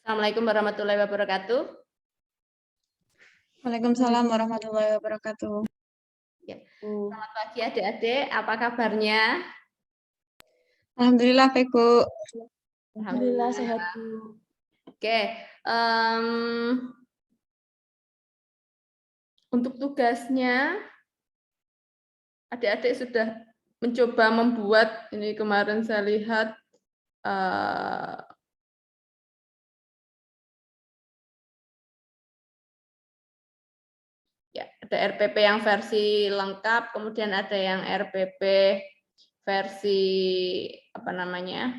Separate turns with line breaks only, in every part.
Assalamualaikum warahmatullahi wabarakatuh.
Waalaikumsalam warahmatullahi wabarakatuh.
Ya. Selamat pagi adik-adik, apa kabarnya?
Alhamdulillah, baik, Bu.
Alhamdulillah
sehat,
Bu. Oke, untuk tugasnya adik-adik sudah mencoba membuat, ini kemarin saya lihat ya, ada RPP yang versi lengkap, kemudian ada yang RPP versi apa namanya?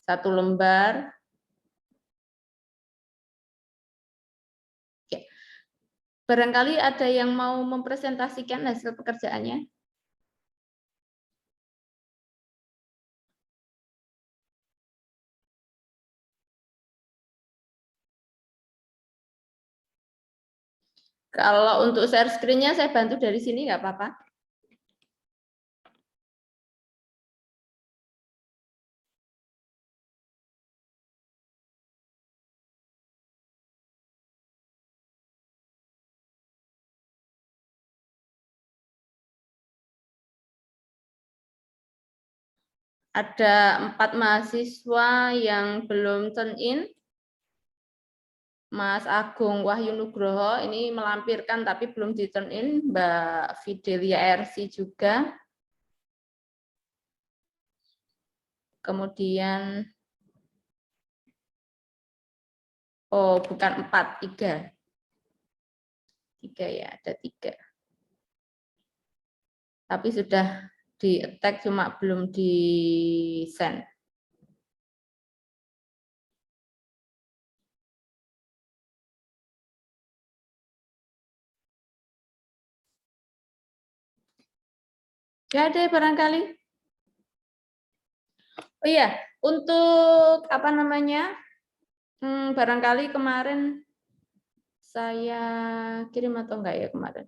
Satu lembar. Ya. Barangkali ada yang mau mempresentasikan hasil pekerjaannya. Kalau untuk share screen-nya saya bantu dari sini, nggak apa-apa. Ada 4 mahasiswa yang belum turn in. Mas Agung Wahyu Nugroho ini melampirkan tapi belum di turn in. Mbak Fidelia RC juga. Kemudian, oh bukan 4, 3. 3 ya, ada 3. Tapi sudah di attack, cuma belum di send. Ya ada barangkali. Oh iya, untuk apa namanya? Barangkali kemarin saya kirim atau enggak ya kemarin?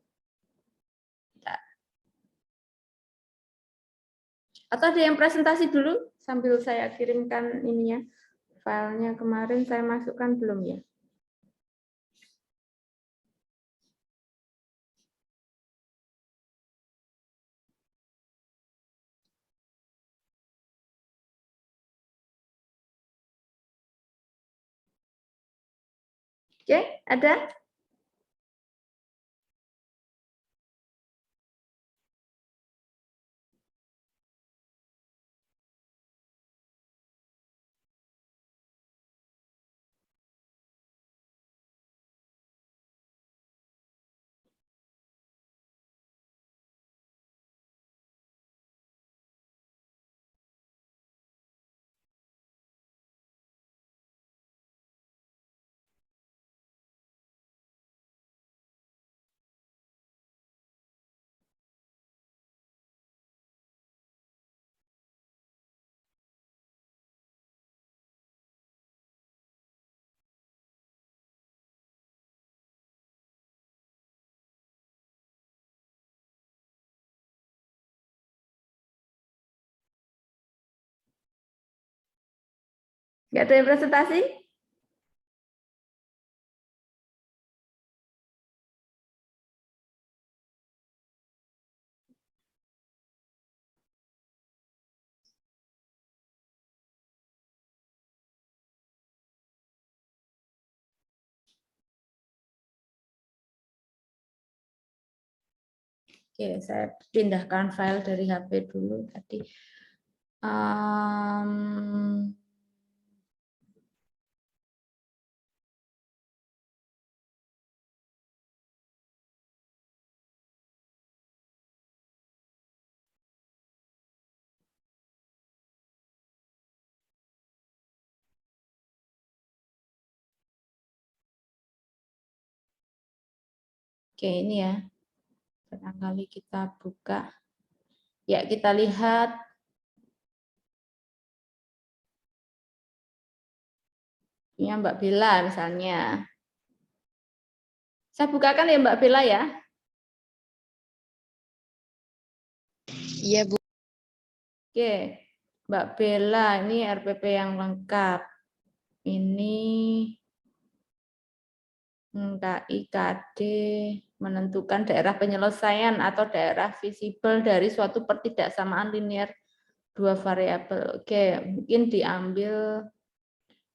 Bentar. Atau ada yang presentasi dulu sambil saya kirimkan ininya. Filenya kemarin saya masukkan belum ya? Oke, ada? Nggak ada yang presentasi? Oke, saya pindahkan file dari HP dulu tadi. Oke, ini ya. Barangkali kita buka. Ya, kita lihat. Ini Mbak Bella misalnya. Saya bukakan ya Mbak Bella ya.
Iya, Bu.
Oke, Mbak Bella ini RPP yang lengkap. ini KIKD menentukan daerah penyelesaian atau daerah visible dari suatu pertidaksamaan linear dua variabel. Oke, mungkin diambil,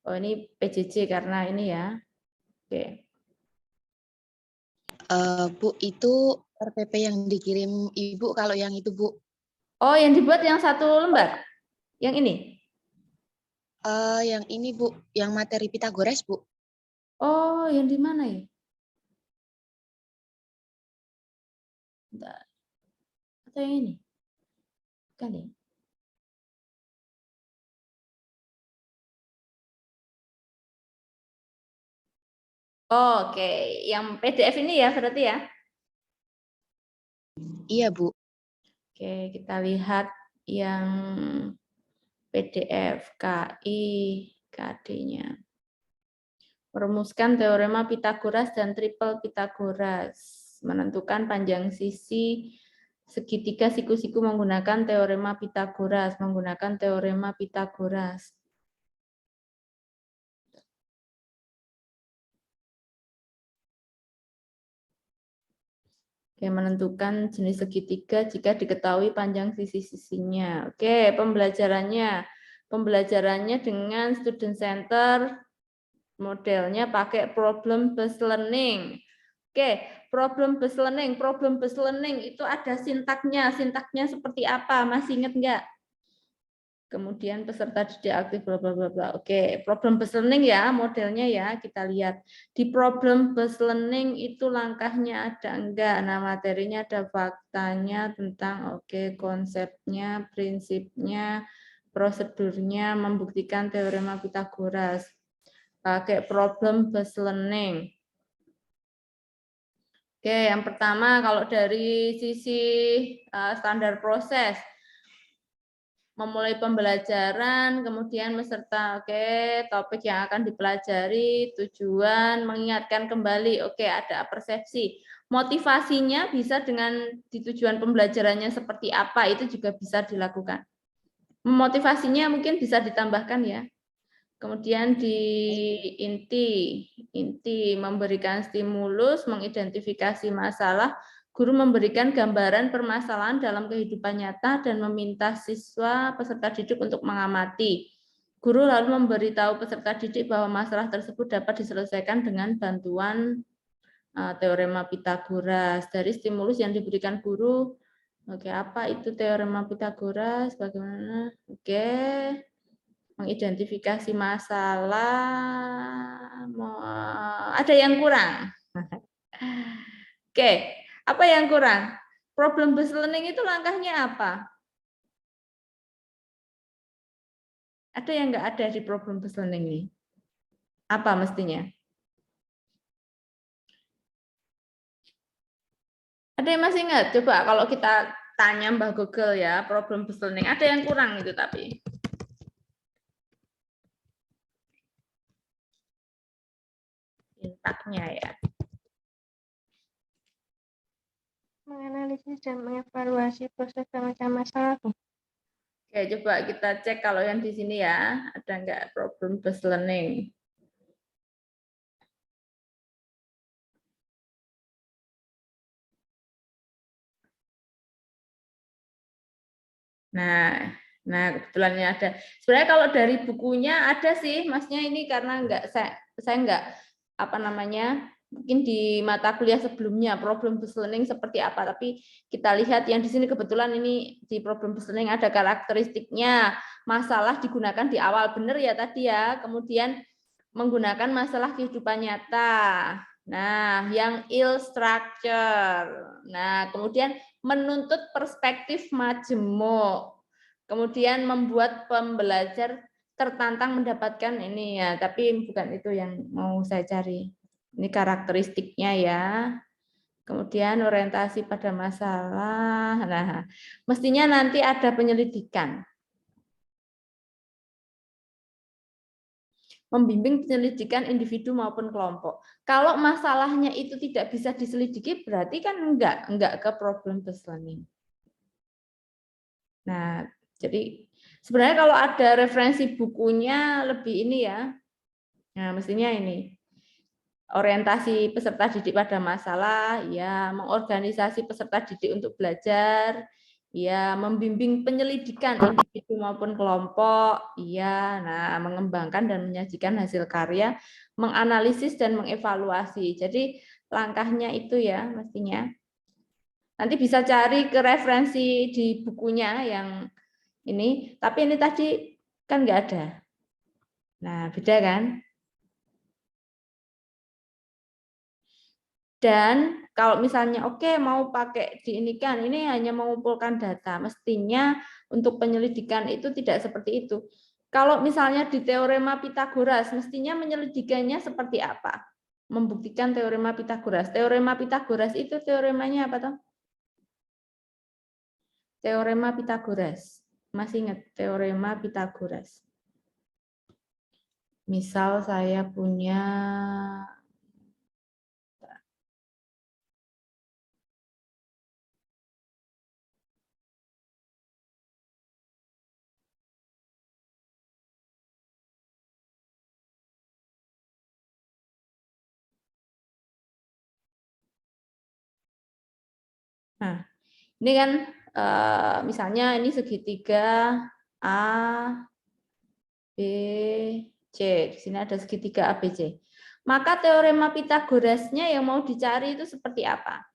oh ini PJJ karena ini ya. Oke.
Bu, itu RPP yang dikirim Ibu kalau yang itu, Bu.
Oh, yang dibuat yang satu lembar? Yang ini?
Yang ini, Bu, yang materi Pitagoras, Bu.
Oh, yang di mana ya? Bentar. Atau yang ini? Kan ya? Oh, oke, yang PDF ini ya berarti ya?
Iya, Bu.
Oke, kita lihat yang PDF KIKD-nya. Merumuskan teorema Pitagoras dan triple Pitagoras. Menentukan panjang sisi segitiga siku-siku menggunakan teorema Pitagoras. Menggunakan teorema Pitagoras. Oke, menentukan jenis segitiga jika diketahui panjang sisi-sisinya. Oke, pembelajarannya. Pembelajarannya dengan student center, modelnya pakai problem based learning. Oke, problem based learning. Problem based learning itu ada sintaknya. Sintaknya seperti apa? Masih ingat nggak? Kemudian peserta didik aktif bla bla bla bla. Oke, problem based learning ya modelnya ya. Kita lihat di problem based learning itu langkahnya ada enggak? Nah, materinya ada faktanya tentang konsepnya, prinsipnya, prosedurnya, membuktikan teorema Pitagoras. Pakai problem based learning. Oke, yang pertama kalau dari sisi standar proses, memulai pembelajaran, kemudian peserta, topik yang akan dipelajari, tujuan, mengingatkan kembali, ada persepsi. Motivasinya bisa dengan di tujuan pembelajarannya seperti apa, itu juga bisa dilakukan. Motivasinya mungkin bisa ditambahkan ya. Kemudian di inti memberikan stimulus, mengidentifikasi masalah, guru memberikan gambaran permasalahan dalam kehidupan nyata dan meminta siswa peserta didik untuk mengamati. Guru lalu memberitahu peserta didik bahwa masalah tersebut dapat diselesaikan dengan bantuan teorema Pitagoras. Dari stimulus yang diberikan guru, apa itu teorema Pitagoras? Bagaimana? Mengidentifikasi masalah, ada yang kurang. Apa yang kurang? Problem based learning itu langkahnya apa? Ada yang nggak ada di problem based learning ini? Apa mestinya? Ada yang masih ingat? Coba kalau kita tanya Mbah Google ya, problem based learning. Ada yang kurang itu tapi. Intaknya ya.
Menganalisis dan mengevaluasi proses pemecah masalah.
Oke, coba kita cek kalau yang di sini ya, ada nggak problem based learning? Nah, kebetulannya ada. Sebenarnya kalau dari bukunya ada sih, Masnya ini karena saya nggak mungkin di mata kuliah sebelumnya problem based learning seperti apa, tapi kita lihat yang di sini kebetulan ini di problem based learning ada karakteristiknya, masalah digunakan di awal, benar ya tadi ya, kemudian menggunakan masalah kehidupan nyata. Nah, yang ill structure. Nah, kemudian menuntut perspektif majemuk. Kemudian membuat pembelajar tertantang mendapatkan ini ya, tapi bukan itu yang mau saya cari. Ini karakteristiknya ya. Kemudian orientasi pada masalah. Nah, mestinya nanti ada penyelidikan. Membimbing penyelidikan individu maupun kelompok. Kalau masalahnya itu tidak bisa diselidiki, berarti kan enggak ke problem based learning. Nah, jadi sebenarnya kalau ada referensi bukunya lebih ini ya, Nah, mestinya ini. Orientasi peserta didik pada masalah, ya, mengorganisasi peserta didik untuk belajar, ya, membimbing penyelidikan individu maupun kelompok, ya, nah, mengembangkan dan menyajikan hasil karya, menganalisis dan mengevaluasi. Jadi langkahnya itu ya mestinya. Nanti bisa cari ke referensi di bukunya yang ini, tapi ini tadi kan nggak ada. Nah, beda kan? Dan kalau misalnya oke mau pakai diinikan, ini hanya mengumpulkan data. Mestinya untuk penyelidikan itu tidak seperti itu. Kalau misalnya di teorema Pitagoras, mestinya menyelidikannya seperti apa? Membuktikan teorema Pitagoras. Teorema Pitagoras itu teoremanya apa toh? Teorema Pitagoras. Masih ingat teorema Pitagoras? Misal saya punya nah, ini kan misalnya ini segitiga A, B, C. Di sini ada segitiga A, B, C. Maka teorema Pitagorasnya yang mau dicari itu seperti apa?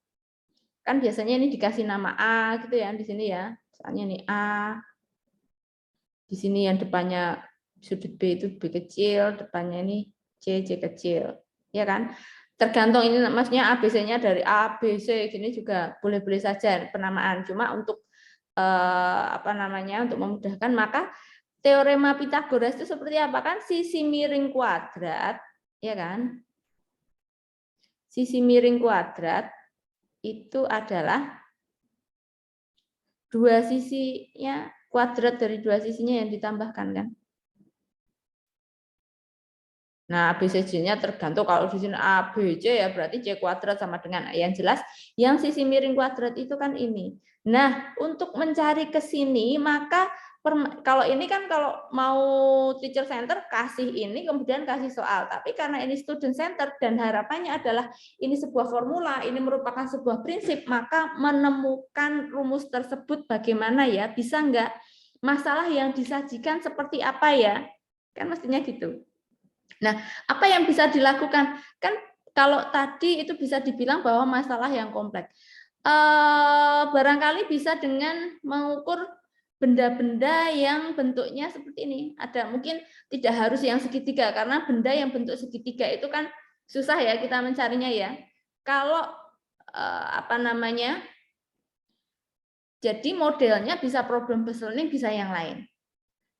Kan biasanya ini dikasih nama A gitu ya di sini ya. Misalnya ini A. Di sini yang depannya sudut B itu B kecil, depannya ini C, C kecil. Ya kan? Tergantung ini maksudnya ABC-nya dari A, B, C, gini juga boleh-boleh saja penamaan. Cuma untuk apa namanya? Untuk memudahkan maka teorema Pitagoras itu seperti apa kan? Sisi miring kuadrat, ya kan? Sisi miring kuadrat itu adalah dua sisinya, kuadrat dari dua sisinya yang ditambahkan kan? Nah, ABCD-nya tergantung kalau di sini A, B, C ya berarti C kuadrat sama dengan yang jelas yang sisi miring kuadrat itu kan ini. Nah, untuk mencari ke sini maka kalau ini kan kalau mau teacher center kasih ini kemudian kasih soal. Tapi karena ini student center dan harapannya adalah ini sebuah formula, ini merupakan sebuah prinsip, maka menemukan rumus tersebut bagaimana ya? Bisa enggak masalah yang disajikan seperti apa ya? Kan mestinya gitu. Nah, apa yang bisa dilakukan? Kan kalau tadi itu bisa dibilang bahwa masalah yang kompleks. Barangkali bisa dengan mengukur benda-benda yang bentuknya seperti ini. Ada mungkin tidak harus yang segitiga, karena benda yang bentuk segitiga itu kan susah ya kita mencarinya ya. Kalau apa namanya? Jadi modelnya bisa problem based learning, bisa yang lain.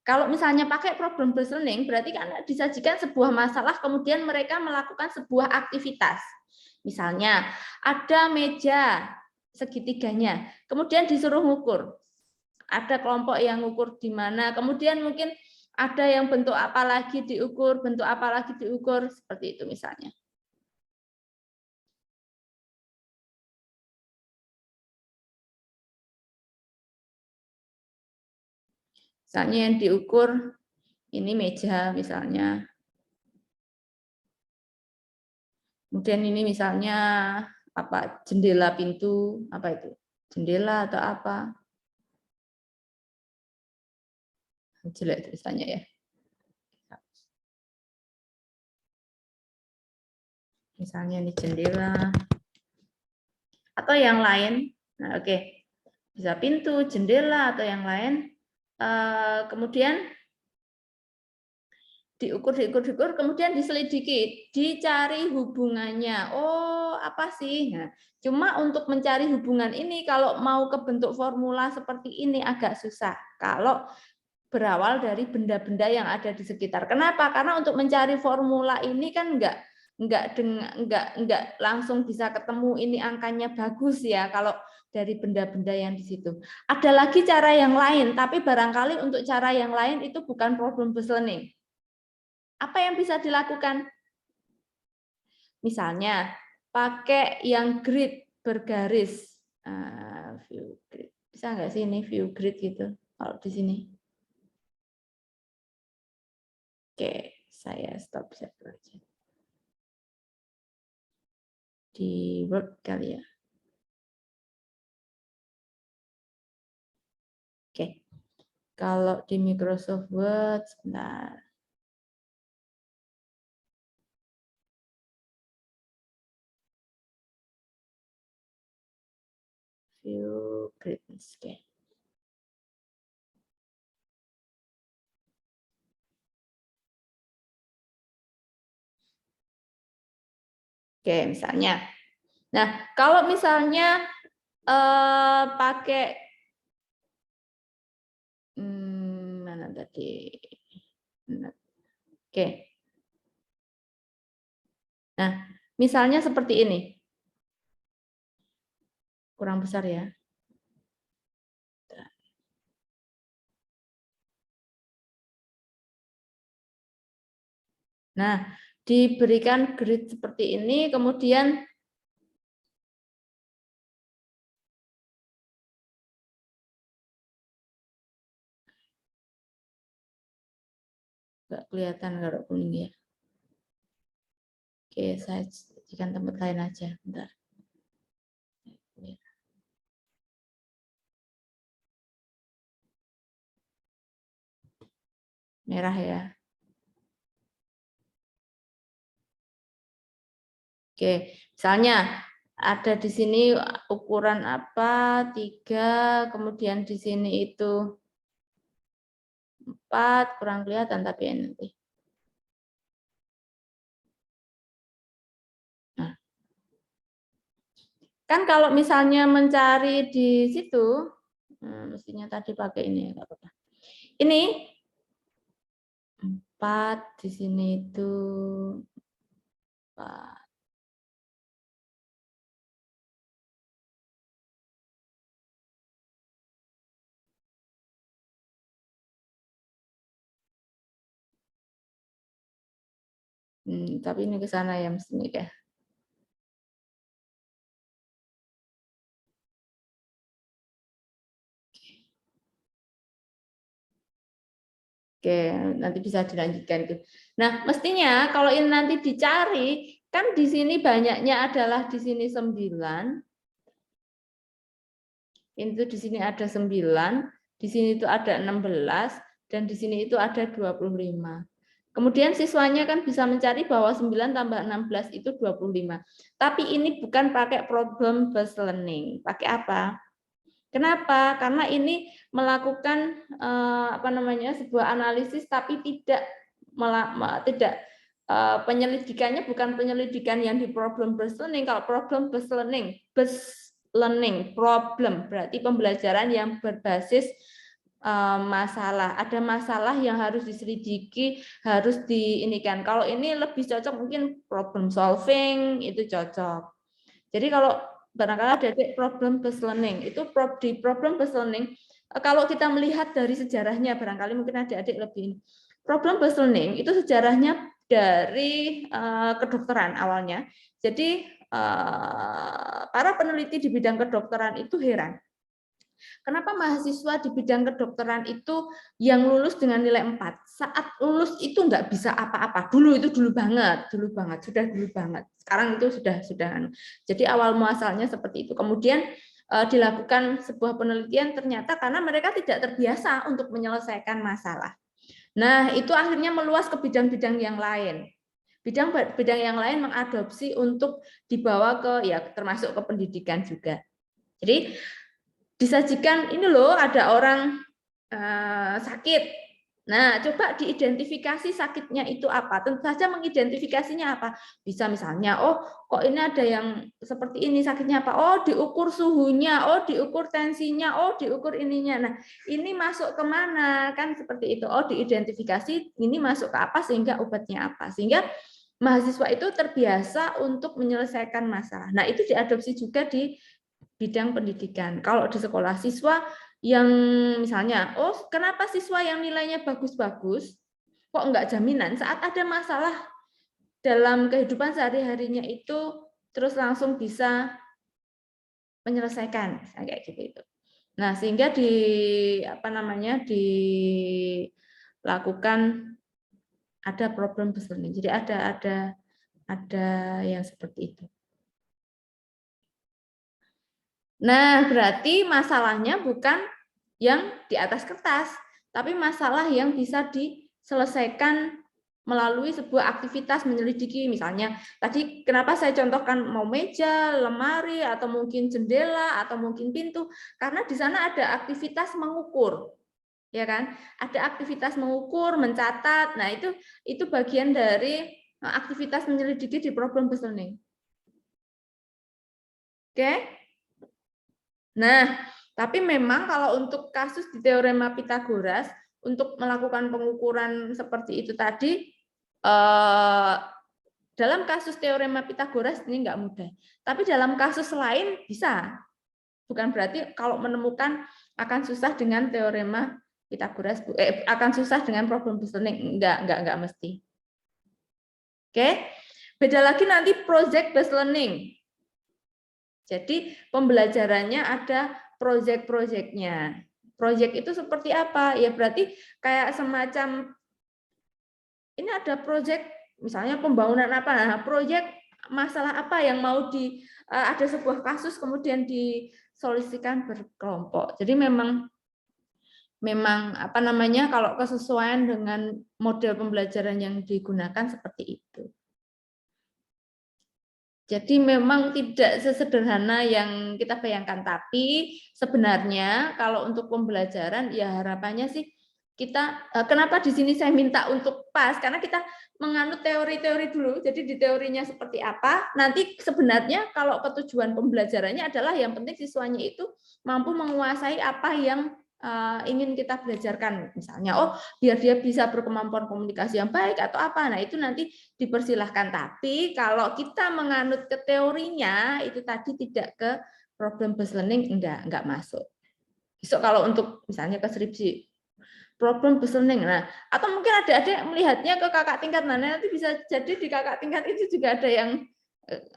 Kalau misalnya pakai problem based learning, berarti kan disajikan sebuah masalah, kemudian mereka melakukan sebuah aktivitas. Misalnya, ada meja segitiganya, kemudian disuruh ngukur. Ada kelompok yang ngukur di mana, kemudian mungkin ada yang bentuk apa lagi diukur, bentuk apa lagi diukur, seperti itu misalnya. Misalnya yang diukur, ini meja misalnya. Kemudian ini misalnya apa jendela pintu, apa itu? Jendela atau apa? Jelek tulisannya ya. Misalnya ini jendela atau yang lain. Nah, oke. Bisa pintu, jendela atau yang lain. Kemudian diukur, kemudian diselidiki, dicari hubungannya. Oh, apa sih? Nah, cuma untuk mencari hubungan ini, kalau mau ke bentuk formula seperti ini agak susah. Kalau berawal dari benda-benda yang ada di sekitar. Kenapa? Karena untuk mencari formula ini kan enggak langsung bisa ketemu ini angkanya bagus ya kalau dari benda-benda yang di situ. Ada lagi cara yang lain, tapi barangkali untuk cara yang lain itu bukan problem based learning. Apa yang bisa dilakukan? Misalnya, pakai yang grid bergaris. View grid. Bisa nggak sih ini view grid gitu? Kalau di sini. Oke, Saya stop share aja. Di Word kali ya. Oke. Kalau di Microsoft Word, sebentar. View greatness. Oke. Oke, misalnya. Nah, kalau misalnya pakai mana tadi? Oke. Nah, misalnya seperti ini. Kurang besar ya. Nah, diberikan grid seperti ini, kemudian nggak kelihatan kalau kuning ya. Oke, saya jadikan tempat lain aja. Bentar. Merah ya. Oke, misalnya ada di sini ukuran apa 3, kemudian di sini itu 4, kurang kelihatan tapi ya nanti. Nah, kan kalau misalnya mencari di situ, mestinya tadi pakai ini ya, apa-apa. Ini 4 di sini itu 4. Tapi ini ke sana ya mestinya ya. Oke, nanti bisa dilanjutkan itu. Nah, mestinya kalau ini nanti dicari, kan di sini banyaknya adalah di sini 9. Itu di sini ada 9, di sini itu ada 16, dan di sini itu ada 25. Kemudian siswanya kan bisa mencari bahwa 9 tambah 16 itu 25. Tapi ini bukan pakai problem based learning. Pakai apa? Kenapa? Karena ini melakukan sebuah analisis tapi tidak penyelidikannya bukan penyelidikan yang di problem based learning. Kalau problem based learning problem berarti pembelajaran yang berbasis masalah. Ada masalah yang harus diselidiki, harus diinikan. Kalau ini lebih cocok mungkin problem solving itu cocok. Jadi kalau barangkali ada problem based learning, itu di problem based learning kalau kita melihat dari sejarahnya barangkali mungkin adik-adik lebih problem based learning itu sejarahnya dari kedokteran awalnya. Jadi para peneliti di bidang kedokteran itu heran. Kenapa mahasiswa di bidang kedokteran itu yang lulus dengan nilai 4, saat lulus itu nggak bisa apa-apa. Dulu banget, sudah dulu banget. Sekarang itu sudah. Jadi awal muasalnya seperti itu. Kemudian dilakukan sebuah penelitian ternyata karena mereka tidak terbiasa untuk menyelesaikan masalah. Nah, itu akhirnya meluas ke bidang-bidang yang lain. Bidang yang lain mengadopsi untuk dibawa ke termasuk ke pendidikan juga. Jadi disajikan ini loh ada orang sakit. Nah, coba diidentifikasi sakitnya itu apa. Tentu saja mengidentifikasinya apa. Bisa misalnya, oh kok ini ada yang seperti ini sakitnya apa. Oh diukur suhunya, oh diukur tensinya, oh diukur ininya. Nah ini masuk kemana kan seperti itu. Oh diidentifikasi ini masuk ke apa sehingga obatnya apa. Sehingga mahasiswa itu terbiasa untuk menyelesaikan masalah. Nah itu diadopsi juga di bidang pendidikan. Kalau di sekolah siswa yang misalnya, oh kenapa siswa yang nilainya bagus-bagus, kok enggak jaminan saat ada masalah dalam kehidupan sehari-harinya itu terus langsung bisa menyelesaikan kayak gitu itu. Nah sehingga dilakukan ada problem listening. Jadi ada yang seperti itu. Nah, berarti masalahnya bukan yang di atas kertas, tapi masalah yang bisa diselesaikan melalui sebuah aktivitas menyelidiki. Misalnya, tadi kenapa saya contohkan mau meja, lemari, atau mungkin jendela, atau mungkin pintu, karena di sana ada aktivitas mengukur. Ya kan? Ada aktivitas mengukur, mencatat. Nah, itu bagian dari aktivitas menyelidiki di problem listening. Oke? Nah, tapi memang kalau untuk kasus di teorema Pitagoras, untuk melakukan pengukuran seperti itu tadi, dalam kasus teorema Pitagoras ini nggak mudah. Tapi dalam kasus lain bisa. Bukan berarti kalau menemukan akan susah dengan teorema Pitagoras, akan susah dengan problem listening. Enggak mesti. Oke, beda lagi nanti project based learning. Jadi pembelajarannya ada project-projectnya. Project itu seperti apa? Ya berarti kayak semacam ini ada project misalnya pembangunan apa? Nah, project masalah apa yang mau ada sebuah kasus kemudian disolusikan berkelompok. Jadi memang apa namanya kalau kesesuaian dengan model pembelajaran yang digunakan seperti itu. Jadi memang tidak sesederhana yang kita bayangkan, tapi sebenarnya kalau untuk pembelajaran ya harapannya sih kita kenapa di sini saya minta untuk pas karena kita menganut teori-teori dulu. Jadi di teorinya seperti apa, nanti sebenarnya kalau ketujuan pembelajarannya adalah yang penting siswanya itu mampu menguasai apa yang ingin kita belajarkan. Misalnya, oh biar dia bisa berkemampuan komunikasi yang baik atau apa. Nah, itu nanti dipersilahkan. Tapi kalau kita menganut ke teorinya, itu tadi tidak ke problem based learning, enggak masuk. Besok kalau untuk misalnya ke skripsi, problem based learning. Nah, atau mungkin adik-adik melihatnya ke kakak tingkat. Nah, nanti bisa jadi di kakak tingkat itu juga ada yang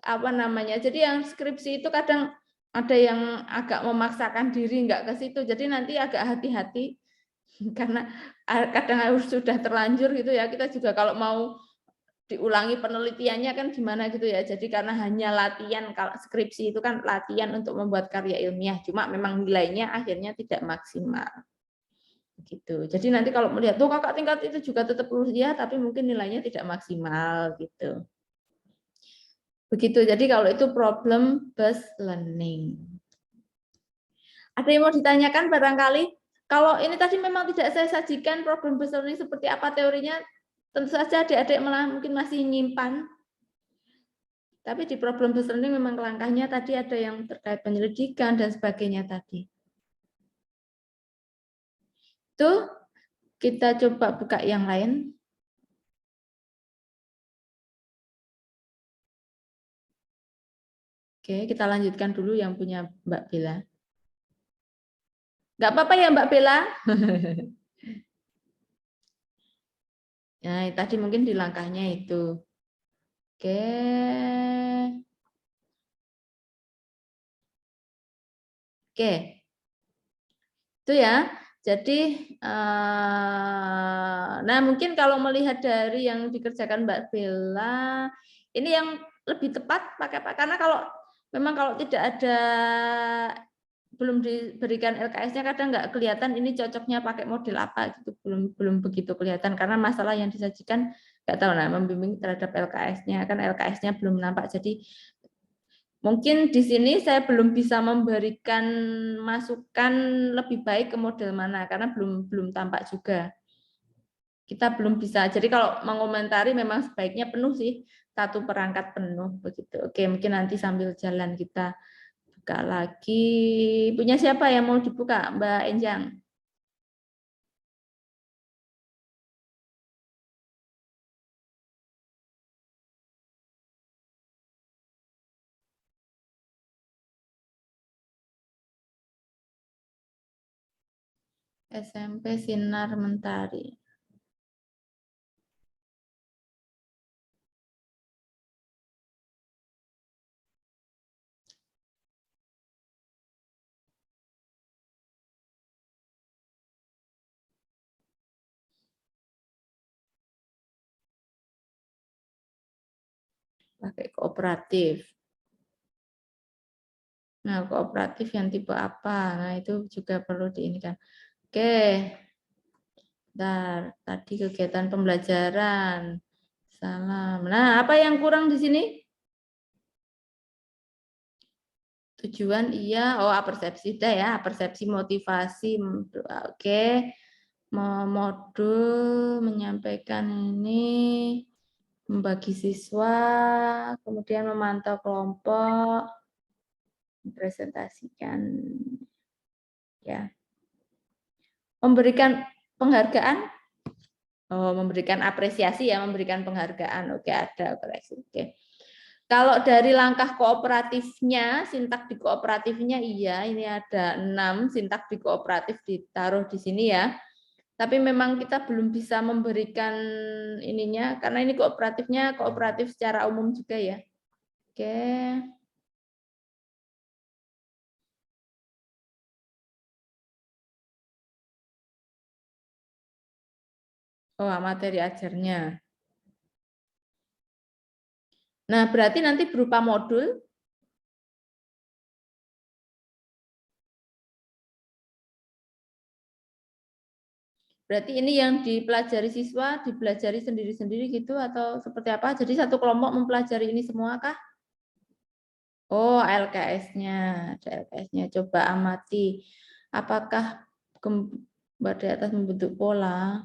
apa namanya. Jadi yang skripsi itu kadang ada yang agak memaksakan diri enggak ke situ. Jadi nanti agak hati-hati karena kadang harus sudah terlanjur gitu ya. Kita juga kalau mau diulangi penelitiannya kan gimana gitu ya. Jadi karena hanya latihan, kalau skripsi itu kan latihan untuk membuat karya ilmiah. Cuma memang nilainya akhirnya tidak maksimal. Gitu. Jadi nanti kalau melihat tuh kakak tingkat itu juga tetap lulus ya, tapi mungkin nilainya tidak maksimal gitu. Begitu. Jadi kalau itu problem based learning. Ada yang mau ditanyakan barangkali? Kalau ini tadi memang tidak saya sajikan problem based learning seperti apa teorinya, tentu saja adik-adik malah mungkin masih nyimpan. Tapi di problem based learning memang langkahnya tadi ada yang terkait penyelidikan dan sebagainya tadi. Itu kita coba buka yang lain. Oke, kita lanjutkan dulu yang punya Mbak Bella. Nggak apa-apa ya Mbak Bella? Nah, tadi mungkin di langkahnya itu. Oke. Oke. Itu ya. Jadi, nah mungkin kalau melihat dari yang dikerjakan Mbak Bella, ini yang lebih tepat pakai Pak. Karena kalau memang kalau tidak ada belum diberikan LKS-nya kadang nggak kelihatan ini cocoknya pakai model apa gitu, belum begitu kelihatan karena masalah yang disajikan nggak tahu nah membimbing terhadap LKS-nya kan LKS-nya belum nampak jadi mungkin di sini saya belum bisa memberikan masukan lebih baik ke model mana karena belum tampak juga kita belum bisa jadi kalau mengomentari memang sebaiknya penuh sih satu perangkat penuh begitu oke mungkin nanti sambil jalan kita buka lagi. Punya siapa yang mau dibuka, Mbak Enjang? SMP Sinar Mentari. pakai kooperatif. Nah, kooperatif yang tipe apa? Nah, itu juga perlu diinikan. Oke. Bentar, tadi kegiatan pembelajaran. Salam. Nah, apa yang kurang di sini? Tujuan iya, oh persepsi dah ya, persepsi motivasi. Oke. Modul menyampaikan ini, membagi siswa, kemudian memantau kelompok, mempresentasikan, ya. Memberikan penghargaan, oh memberikan apresiasi ya, memberikan penghargaan. Oke, ada koreksi. Oke. Kalau dari langkah kooperatifnya, sintak di kooperatifnya iya, ini ada 6 sintak di kooperatif ditaruh di sini ya. Tapi memang kita belum bisa memberikan ininya karena ini kooperatifnya kooperatif secara umum juga ya. Oke. Oh, materi ajarnya. Nah, berarti nanti berupa modul. Berarti ini yang dipelajari siswa, dipelajari sendiri-sendiri gitu atau seperti apa? Jadi satu kelompok mempelajari ini semua kah? Oh, LKS-nya. Ada LKS-nya. Coba amati. Apakah gambar di atas membentuk pola?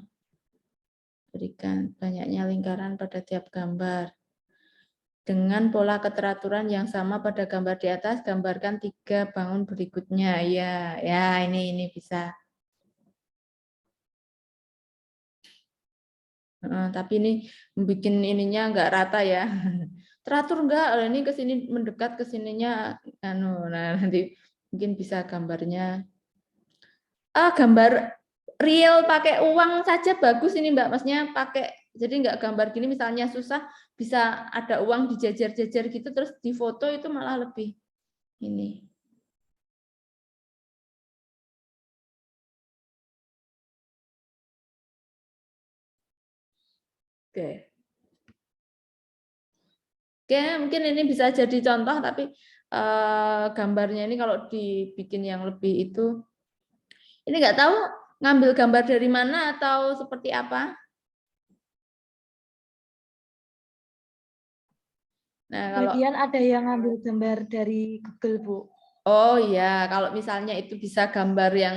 Berikan banyaknya lingkaran pada tiap gambar. Dengan pola keteraturan yang sama pada gambar di atas, gambarkan 3 bangun berikutnya. Ya, ya ini bisa. Tapi ini bikin ininya enggak rata ya. Teratur enggak? Ini ke sini mendekat ke sininya nah nanti mungkin bisa gambarnya. Gambar real pakai uang saja bagus ini Mbak. Maksudnya pakai jadi enggak gambar gini misalnya susah bisa ada uang dijajar-jajar gitu terus difoto itu malah lebih ini. Oke. Oke, mungkin ini bisa jadi contoh tapi gambarnya ini kalau dibikin yang lebih itu ini nggak tahu ngambil gambar dari mana atau seperti apa. Nah, kalau
ada yang ngambil gambar dari Google, Bu.
oh iya, kalau misalnya itu bisa gambar yang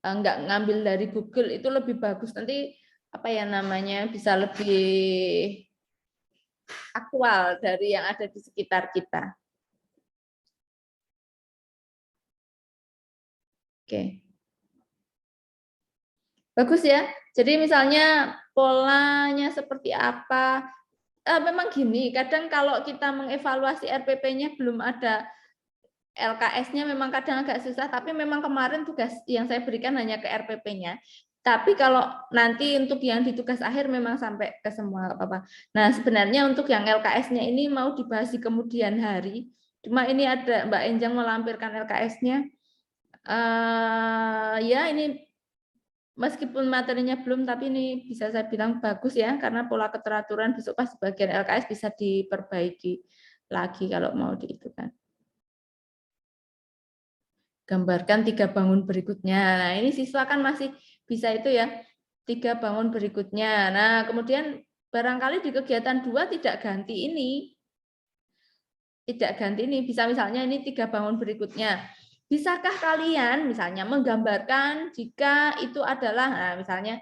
nggak ngambil dari Google itu lebih bagus. Nanti apa ya namanya bisa lebih aktual dari yang ada di sekitar kita. Oke. Bagus ya. Jadi misalnya polanya seperti apa. Memang gini, kadang kalau kita mengevaluasi RPP-nya belum ada LKS-nya memang kadang agak susah, tapi memang kemarin tugas yang saya berikan hanya ke RPP-nya. Tapi kalau nanti untuk yang di tugas akhir memang sampai ke semua apa-apa. Nah, sebenarnya untuk yang LKS-nya ini mau dibahas di kemudian hari. Cuma ini ada Mbak Enjang melampirkan LKS-nya. Ya ini meskipun materinya belum, tapi ini bisa saya bilang bagus ya, karena pola keteraturan besok pas bagian LKS bisa diperbaiki lagi kalau mau diitukan. Gambarkan 3 bangun berikutnya. Nah, ini siswa kan masih bisa itu ya, 3 bangun berikutnya. Nah, kemudian barangkali di kegiatan 2 tidak ganti ini. Tidak ganti ini, bisa misalnya ini 3 bangun berikutnya. Bisakah kalian misalnya menggambarkan jika itu adalah, nah misalnya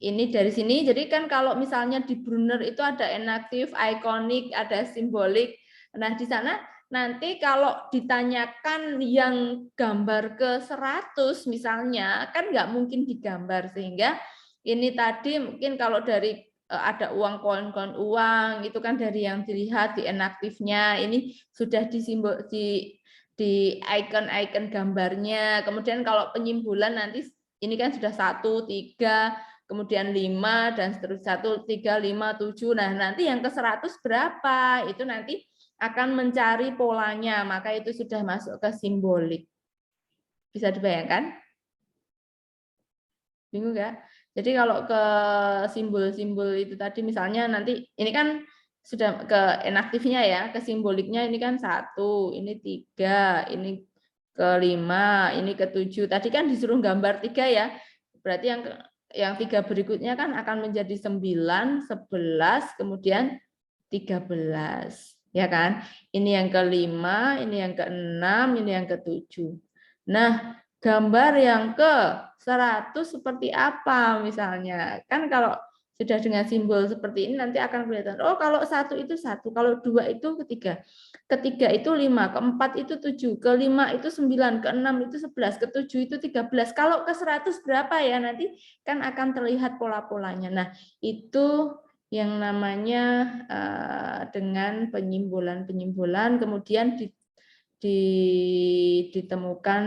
ini dari sini, jadi kan kalau misalnya di Brunner itu ada enaktif, ikonik, ada simbolik. Nah, di sana nanti kalau ditanyakan yang gambar ke 100 misalnya, kan nggak mungkin digambar. Sehingga ini tadi mungkin kalau dari ada uang koin-koin uang, itu kan dari yang dilihat di enaktifnya, ini sudah disimbol di icon-icon gambarnya. Kemudian kalau penyimbolan nanti ini kan sudah 1, 3, kemudian 5 dan seterusnya 1, 3, 5, 7. Nah, nanti yang ke 100 berapa? Itu nanti akan mencari polanya, maka itu sudah masuk ke simbolik. Bisa dibayangkan? Bingung nggak? Jadi kalau ke simbol-simbol itu tadi misalnya nanti ini kan sudah ke inaktifnya ya, ke simboliknya ini kan 1, ini 3, ini ke 5, ini ke 7. Tadi kan disuruh gambar 3 ya. Berarti yang 3 berikutnya kan akan menjadi 9, 11, kemudian 13. Ya kan? Ini yang ke-5, ini yang ke-6, ini yang ke-7. Nah, gambar yang ke 100 seperti apa misalnya? Kan kalau sudah dengan simbol seperti ini nanti akan kelihatan. Oh, kalau 1 itu 1, kalau 2 itu ketiga. Ketiga itu 5, keempat itu 7, kelima itu 9, keenam itu 11, ketujuh itu 13. Kalau ke 100 berapa ya? Nanti kan akan terlihat pola-polanya. Nah, itu yang namanya dengan penyimbolan-penyimbolan kemudian ditemukan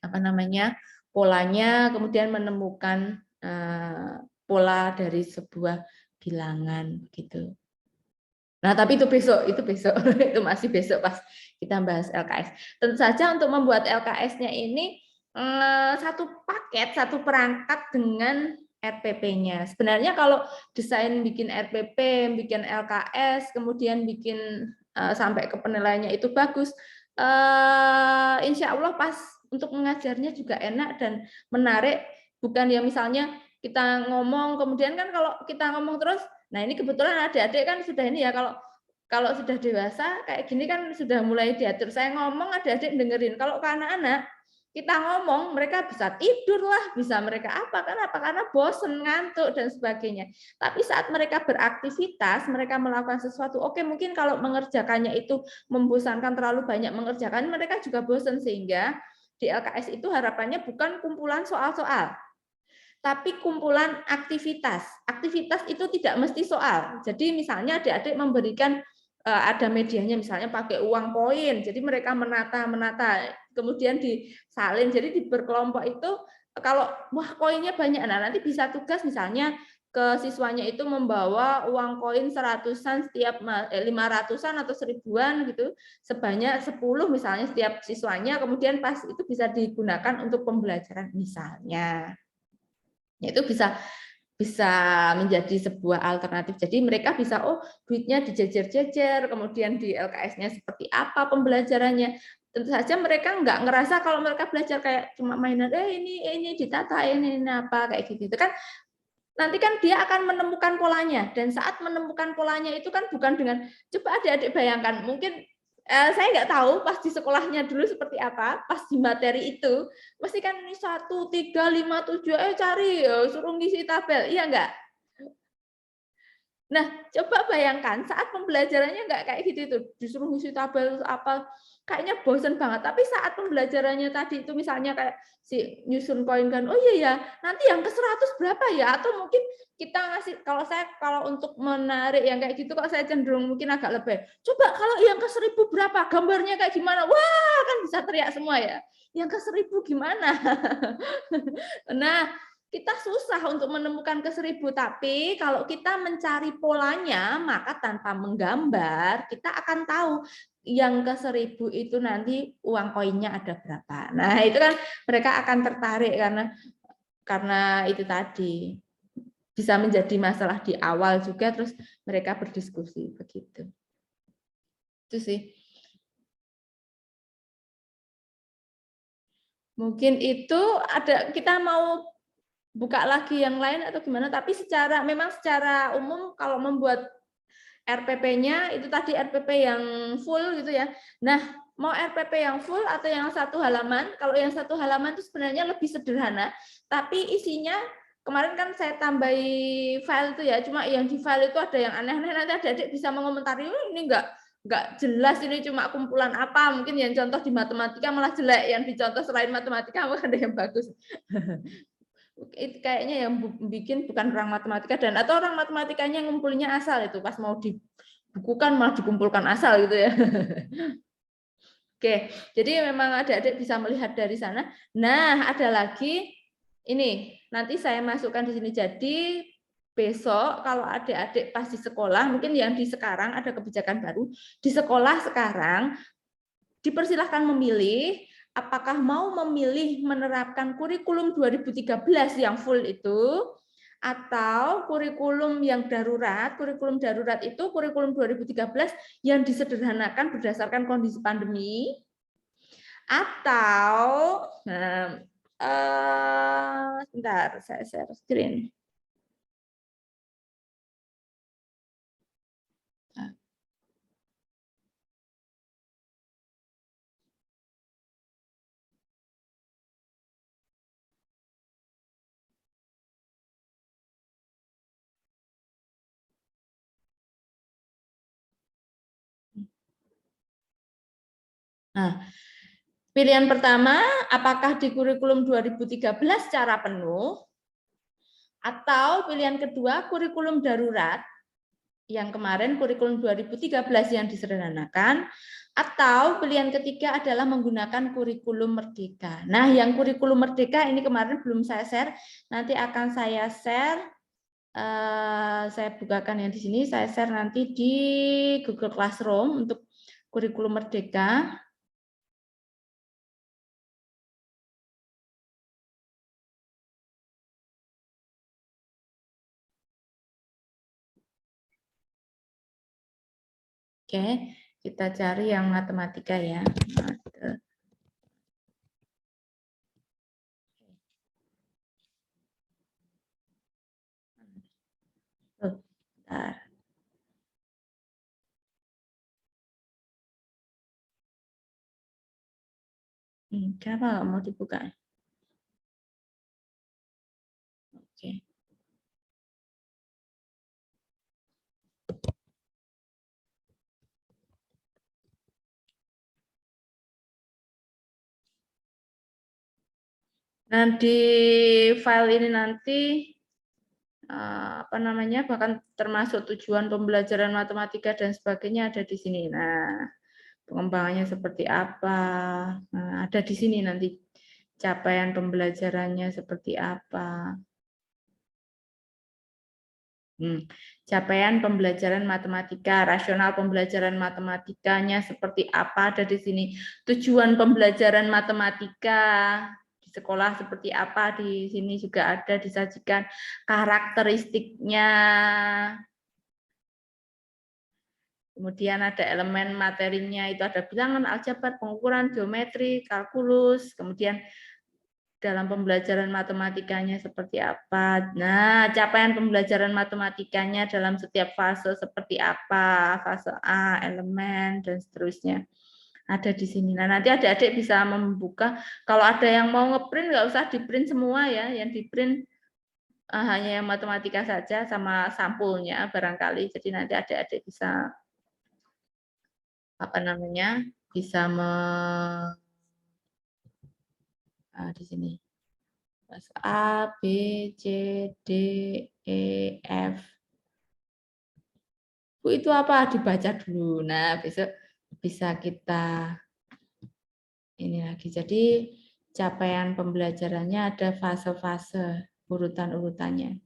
apa namanya polanya, kemudian menemukan pola dari sebuah bilangan gitu. Nah, tapi itu besok itu masih besok pas kita bahas LKS. Tentu saja untuk membuat LKS-nya ini satu paket, satu perangkat dengan RPP-nya. Sebenarnya kalau desain bikin RPP, bikin LKS, kemudian bikin sampai ke penilaiannya itu bagus, insya Allah pas untuk mengajarnya juga enak dan menarik. Bukan ya misalnya kita ngomong, kemudian kan kalau kita ngomong terus, nah ini kebetulan adik-adik kan sudah ini ya, kalau sudah dewasa kayak gini kan sudah mulai diatur. Saya ngomong adik-adik dengerin. Kalau ke anak-anak kita ngomong mereka bisa tidur lah, bisa mereka apa? Karena bosen, ngantuk dan sebagainya. Tapi saat mereka beraktivitas, mereka melakukan sesuatu. Oke, mungkin kalau mengerjakannya itu membosankan, terlalu banyak mengerjakan, mereka juga bosen. Sehingga di LKS itu harapannya bukan kumpulan soal-soal, tapi kumpulan aktivitas. Aktivitas itu tidak mesti soal. Jadi misalnya adik-adik memberikan ada medianya misalnya pakai uang koin. Jadi mereka menata, kemudian disalin. Jadi di berkelompok itu kalau wah koinnya banyak, nah nanti bisa tugas misalnya ke siswanya itu membawa uang koin 100-an setiap 500-an atau 1000-an gitu sebanyak 10 misalnya setiap siswanya, kemudian pas itu bisa digunakan untuk pembelajaran misalnya. Itu bisa menjadi sebuah alternatif. Jadi mereka bisa duitnya dijejer-jejer, kemudian di LKS-nya seperti apa pembelajarannya. Tentu saja mereka nggak ngerasa kalau mereka belajar kayak cuma mainan, ini ditata, ini apa kayak gitu. Itu kan nanti kan dia akan menemukan polanya, dan saat menemukan polanya itu kan bukan dengan coba adik-adik bayangkan, mungkin saya nggak tahu pas di sekolahnya dulu seperti apa, pas di materi itu, mesti kan ini 1, 3, 5, 7, cari, suruh ngisi tabel, iya nggak? Nah, coba bayangkan saat pembelajarannya nggak kayak gitu itu, disuruh ngisi tabel apa, kayaknya bosen banget. Tapi saat pembelajarannya tadi itu misalnya kayak si nyusun poin kan, oh iya ya, nanti yang ke 100 berapa ya? Atau mungkin kita ngasih, kalau untuk menarik yang kayak gitu kok saya cenderung mungkin agak lebih. Coba kalau yang ke 1000 berapa? Gambarnya kayak gimana? Wah, kan bisa teriak semua ya. Yang ke 1000 gimana? Nah, kita susah untuk menemukan ke 1000, tapi kalau kita mencari polanya, maka tanpa menggambar, kita akan tahu yang ke 1000 itu nanti uang koinnya ada berapa. Nah, itu kan mereka akan tertarik karena itu tadi bisa menjadi masalah di awal juga, terus mereka berdiskusi begitu. Itu sih. Mungkin itu ada, kita mau buka lagi yang lain atau gimana, tapi memang secara umum kalau membuat RPP-nya itu tadi RPP yang full gitu ya. Nah, mau RPP yang full atau yang 1 halaman? Kalau yang 1 halaman itu sebenarnya lebih sederhana, tapi isinya kemarin kan saya tambahi file itu ya, cuma yang di file itu ada yang aneh-aneh, nanti adik-adik bisa mengomentari, ini enggak jelas, ini cuma kumpulan apa, mungkin yang contoh di matematika malah jelek, yang dicontoh selain matematika mungkin ada yang bagus. Itu kayaknya yang bikin bukan orang matematika, dan atau orang matematikanya ngumpulnya asal, itu pas mau dibukukan malah dikumpulkan asal gitu ya. Oke, jadi memang adik-adik bisa melihat dari sana. Nah, ada lagi ini, nanti saya masukkan di sini. Jadi besok kalau adik-adik pas di sekolah, mungkin yang di sekarang ada kebijakan baru, di sekolah sekarang dipersilahkan memilih apakah mau memilih menerapkan kurikulum 2013 yang full itu, atau kurikulum yang darurat. Kurikulum darurat itu kurikulum 2013 yang disederhanakan berdasarkan kondisi pandemi, atau sebentar, saya share screen. Nah, pilihan pertama, apakah di kurikulum 2013 secara penuh, atau pilihan kedua, kurikulum darurat, yang kemarin kurikulum 2013 yang disederhanakan, atau pilihan ketiga adalah menggunakan kurikulum merdeka. Nah, yang kurikulum merdeka ini kemarin belum saya share, nanti akan saya share, saya bukakan yang di sini, saya share nanti di Google Classroom untuk kurikulum merdeka. Oke, kita cari yang matematika ya. Bentar. Kenapa nggak mau dibuka? Oke. Nah, di file ini nanti apa namanya, bahkan termasuk tujuan pembelajaran matematika dan sebagainya ada di sini. Nah, pengembangannya seperti apa? Nah, ada di sini nanti capaian pembelajarannya seperti apa. Capaian pembelajaran matematika, rasional pembelajaran matematikanya seperti apa ada di sini. Tujuan pembelajaran matematika di sekolah seperti apa di sini juga ada disajikan, karakteristiknya. Kemudian ada elemen materinya, itu ada bilangan, aljabar, pengukuran, geometri, kalkulus, kemudian dalam pembelajaran matematikanya seperti apa. Nah, capaian pembelajaran matematikanya dalam setiap fase seperti apa, fase A, elemen, dan seterusnya. Ada di sini. Nah, nanti adik-adik bisa membuka. Kalau ada yang mau ngeprint, nggak usah di-print semua ya. Yang di-print hanya yang matematika saja sama sampulnya barangkali. Jadi nanti adik-adik bisa apa namanya, bisa di sini. A, B, C, D, E, F. Bu, itu apa? Dibaca dulu. Nah, besok bisa kita ini lagi. Jadi, capaian pembelajarannya ada fase-fase, urutan-urutannya.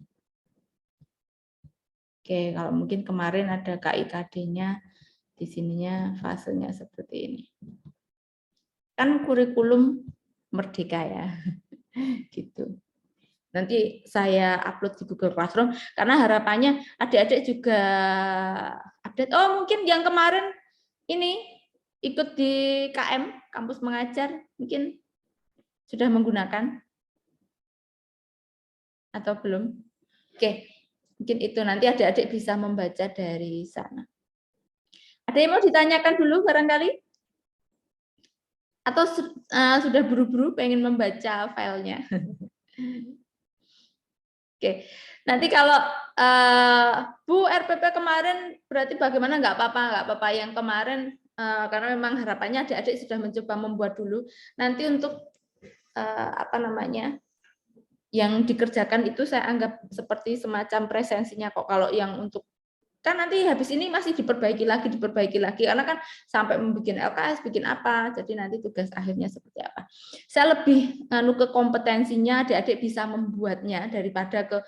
Oke, kalau mungkin kemarin ada KIKD-nya, di sininya fasenya seperti ini. Kan kurikulum merdeka ya. Gitu. Nanti saya upload di Google Classroom karena harapannya adik-adik juga update. Oh, mungkin yang kemarin ini ikut di KM, kampus mengajar, mungkin sudah menggunakan atau belum? Oke, mungkin itu nanti adik-adik bisa membaca dari sana. Ada yang mau ditanyakan dulu barangkali? Atau sudah buru-buru pengen membaca filenya? Oke, nanti kalau Bu RPP kemarin berarti bagaimana? Nggak apa-apa yang kemarin karena memang harapannya adik-adik sudah mencoba membuat dulu. Nanti untuk apa namanya yang dikerjakan itu saya anggap seperti semacam presensinya kok. Kalau yang untuk kan nanti habis ini masih diperbaiki lagi karena kan sampai membuat LKS bikin apa, jadi nanti tugas akhirnya seperti apa. Saya lebih ke kompetensinya adik-adik bisa membuatnya daripada ke.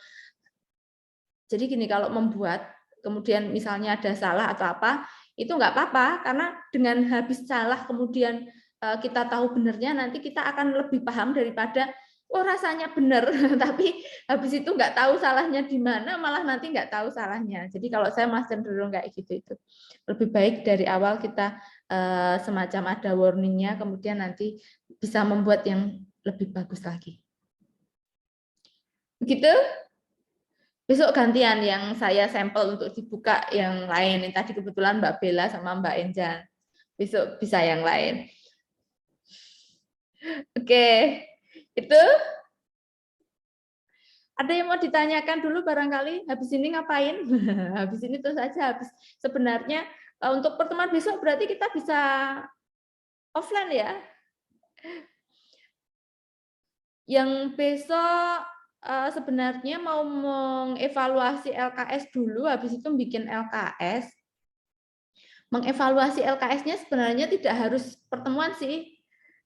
Jadi gini, kalau membuat kemudian misalnya ada salah atau apa, itu nggak apa-apa karena dengan habis salah kemudian kita tahu benernya, nanti kita akan lebih paham daripada oh rasanya benar, tapi habis itu nggak tahu salahnya di mana, malah nanti nggak tahu salahnya. Jadi kalau saya masih cenderung kayak gitu itu. Lebih baik dari awal kita semacam ada warningnya, kemudian nanti bisa membuat yang lebih bagus lagi. Begitu? Besok gantian yang saya sampel untuk dibuka yang lain. Yang tadi kebetulan Mbak Bella sama Mbak Enjan. Besok bisa yang lain. Oke, itu ada yang mau ditanyakan dulu barangkali? Habis ini ngapain? Habis ini terus saja habis. Sebenarnya untuk pertemuan besok berarti kita bisa offline ya. Yang besok sebenarnya mau mengevaluasi LKS dulu, habis itu bikin LKS. Mengevaluasi LKS-nya sebenarnya tidak harus pertemuan sih.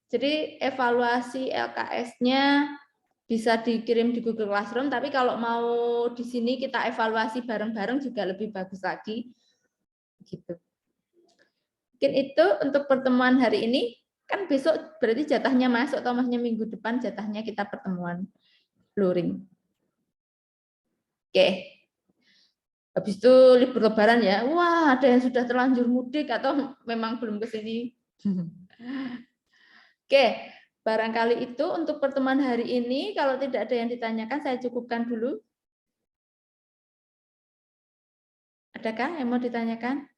Jadi evaluasi LKS-nya bisa dikirim di Google Classroom, tapi kalau mau di sini kita evaluasi bareng-bareng juga lebih bagus lagi. Gitu. Mungkin itu untuk pertemuan hari ini. Kan besok berarti jatahnya masuk, atau maksudnya minggu depan jatahnya kita pertemuan luring. Oke. Habis itu libur lebaran ya. Wah, ada yang sudah terlanjur mudik atau memang belum ke sini. Oke, barangkali itu untuk pertemuan hari ini. Kalau tidak ada yang ditanyakan, saya cukupkan dulu. Adakah yang mau ditanyakan?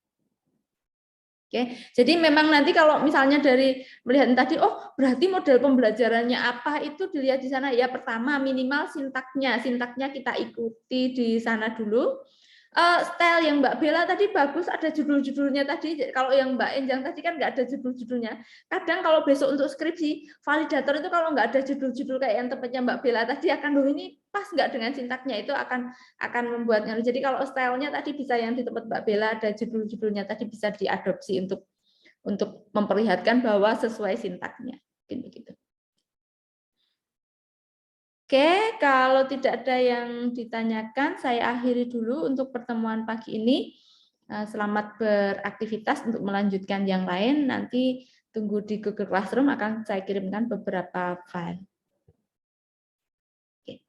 Oke, jadi memang nanti kalau misalnya dari melihat tadi, oh berarti model pembelajarannya apa itu dilihat di sana. Ya pertama minimal sintaknya kita ikuti di sana dulu. Style yang Mbak Bella tadi bagus, ada judul-judulnya tadi. Kalau yang Mbak Enjang tadi kan nggak ada judul-judulnya. Kadang kalau besok untuk skripsi, validator itu kalau nggak ada judul-judul kayak yang tempatnya Mbak Bella tadi akan, loh ini pas nggak dengan sintaknya, itu akan membuatnya. Jadi kalau stylenya tadi bisa yang di tempat Mbak Bella ada judul-judulnya tadi bisa diadopsi untuk memperlihatkan bahwa sesuai sintaknya. Mungkin begitu. Oke, kalau tidak ada yang ditanyakan, saya akhiri dulu untuk pertemuan pagi ini. Selamat beraktivitas untuk melanjutkan yang lain. Nanti tunggu di Google Classroom, akan saya kirimkan beberapa file. Oke.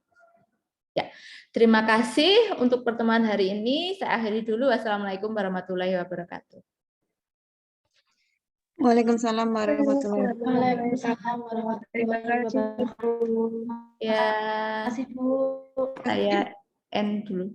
Ya, terima kasih untuk pertemuan hari ini. Saya akhiri dulu. Wassalamualaikum warahmatullahi wabarakatuh.
Waalaikumsalam warahmatullahi wabarakatuh.
Waalaikumsalam warahmatullahi wabarakatuh.
Ya,
Terima kasih, Bu.
saya end dulu.